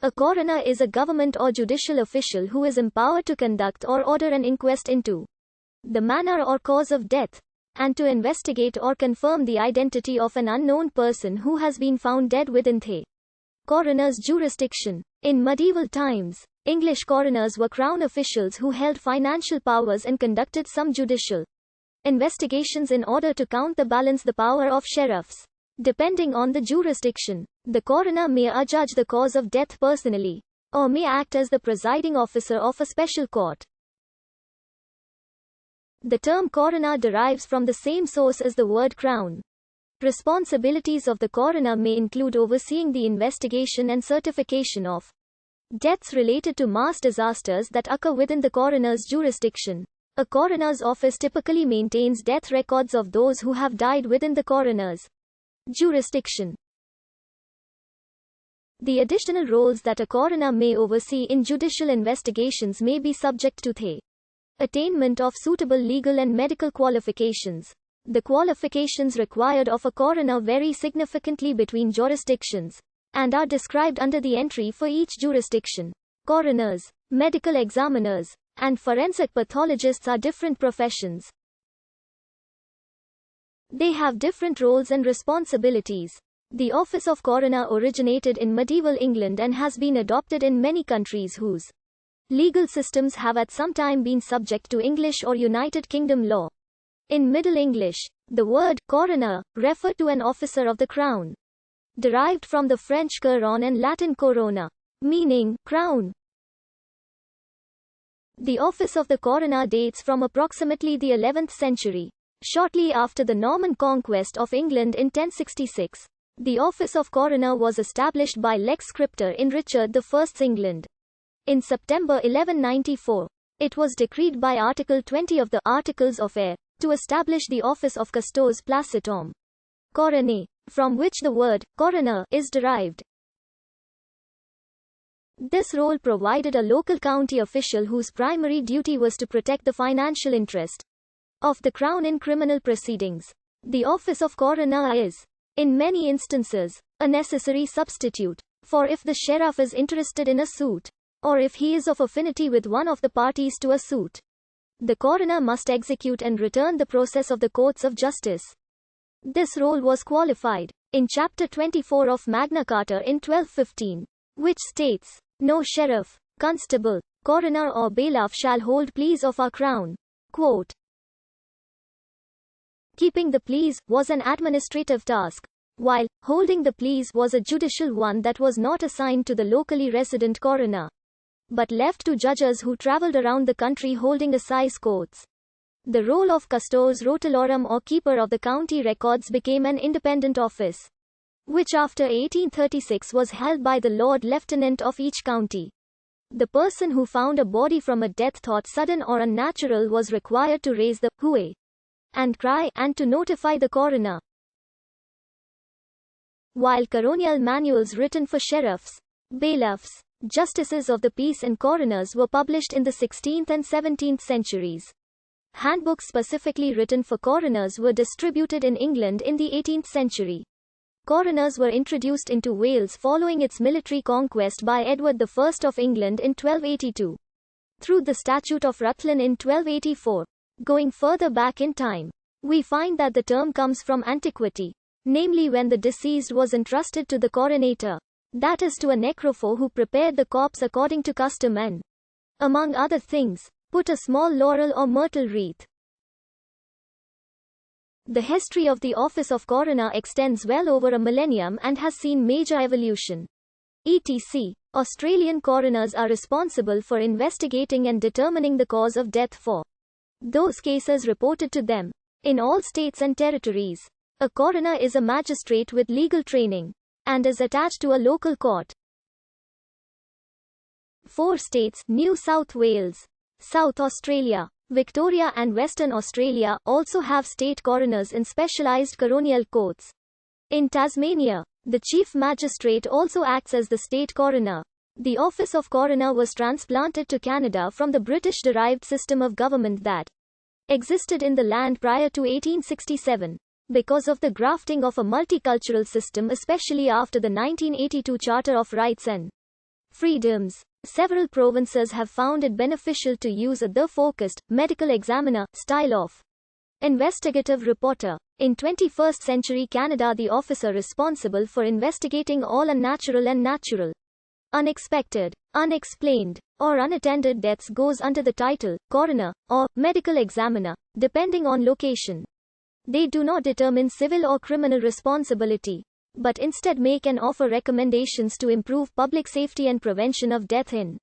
A coroner is a government or judicial official who is empowered to conduct or order an inquest into the manner or cause of death, and to investigate or confirm the identity of an unknown person who has been found dead within the coroner's jurisdiction. In medieval times, English coroners were crown officials who held financial powers and conducted some judicial investigations in order to counterbalance the power of sheriffs. Depending on the jurisdiction, the coroner may adjudge the cause of death personally, or may act as the presiding officer of a special court. The term coroner derives from the same source as the word crown. Responsibilities of the coroner may include overseeing the investigation and certification of deaths related to mass disasters that occur within the coroner's jurisdiction. A coroner's office typically maintains death records of those who have died within the coroner's jurisdiction. The additional roles that a coroner may oversee in judicial investigations may be subject to the attainment of suitable legal and medical qualifications. The qualifications required of a coroner vary significantly between jurisdictions, and are described under the entry for each jurisdiction. Coroners, medical examiners, and forensic pathologists are different professions. They have different roles and responsibilities. The office of coroner originated in medieval England and has been adopted in many countries whose legal systems have at some time been subject to English or United Kingdom law. In Middle English, the word coroner referred to an officer of the crown, derived from the French couronne and Latin corona, meaning crown. The office of the coroner dates from approximately the 11th century, shortly after the Norman conquest of England in 1066. The office of coroner was established by Lex Scriptor in Richard I's England. In September 1194, it was decreed by Article 20 of the Articles of Eyre to establish the office of Custos Placitum Coronae, from which the word coroner is derived. This role provided a local county official whose primary duty was to protect the financial interest of the Crown in criminal proceedings. The office of coroner is, in many instances, a necessary substitute for if the sheriff is interested in a suit, or if he is of affinity with one of the parties to a suit. The coroner must execute and return the process of the courts of justice. This role was qualified in Chapter 24 of Magna Carta in 1215, which states, "No sheriff, constable, coroner or bailiff shall hold pleas of our crown." Quote. Keeping the pleas was an administrative task, while holding the pleas was a judicial one that was not assigned to the locally resident coroner, but left to judges who traveled around the country holding assize courts. The role of custos rotulorum or keeper of the county records became an independent office, which after 1836 was held by the Lord Lieutenant of each county. The person who found a body from a death thought sudden or unnatural was required to raise the hooey and cry and to notify the coroner. While coronial manuals written for sheriffs, bailiffs, justices of the peace and coroners were published in the 16th and 17th centuries, handbooks specifically written for coroners were distributed in England in the 18th century. Coroners were introduced into Wales following its military conquest by Edward I of England in 1282. Through the Statute of Rutland in 1284. Going further back in time, we find that the term comes from antiquity, namely when the deceased was entrusted to the coronator, that is to a necrophore who prepared the corpse according to custom and, among other things, put a small laurel or myrtle wreath. The history of the office of coroner extends well over a millennium and has seen major evolution. etc. Australian coroners are responsible for investigating and determining the cause of death for those cases reported to them. In all states and territories, a coroner is a magistrate with legal training and is attached to a local court. 4 states, New South Wales, South Australia, Victoria and Western Australia, also have state coroners in specialised coronial courts. In Tasmania, the Chief Magistrate also acts as the state coroner. The office of coroner was transplanted to Canada from the British-derived system of government that existed in the land prior to 1867, because of the grafting of a multicultural system, especially after the 1982 Charter of Rights and Freedoms. Several provinces have found it beneficial to use a the focused, medical examiner style of investigative reporter. In 21st century Canada, the officer responsible for investigating all unnatural and natural, unexpected, unexplained, or unattended deaths goes under the title coroner or medical examiner, depending on location. They do not determine civil or criminal responsibility, but instead make and offer recommendations to improve public safety and prevention of death in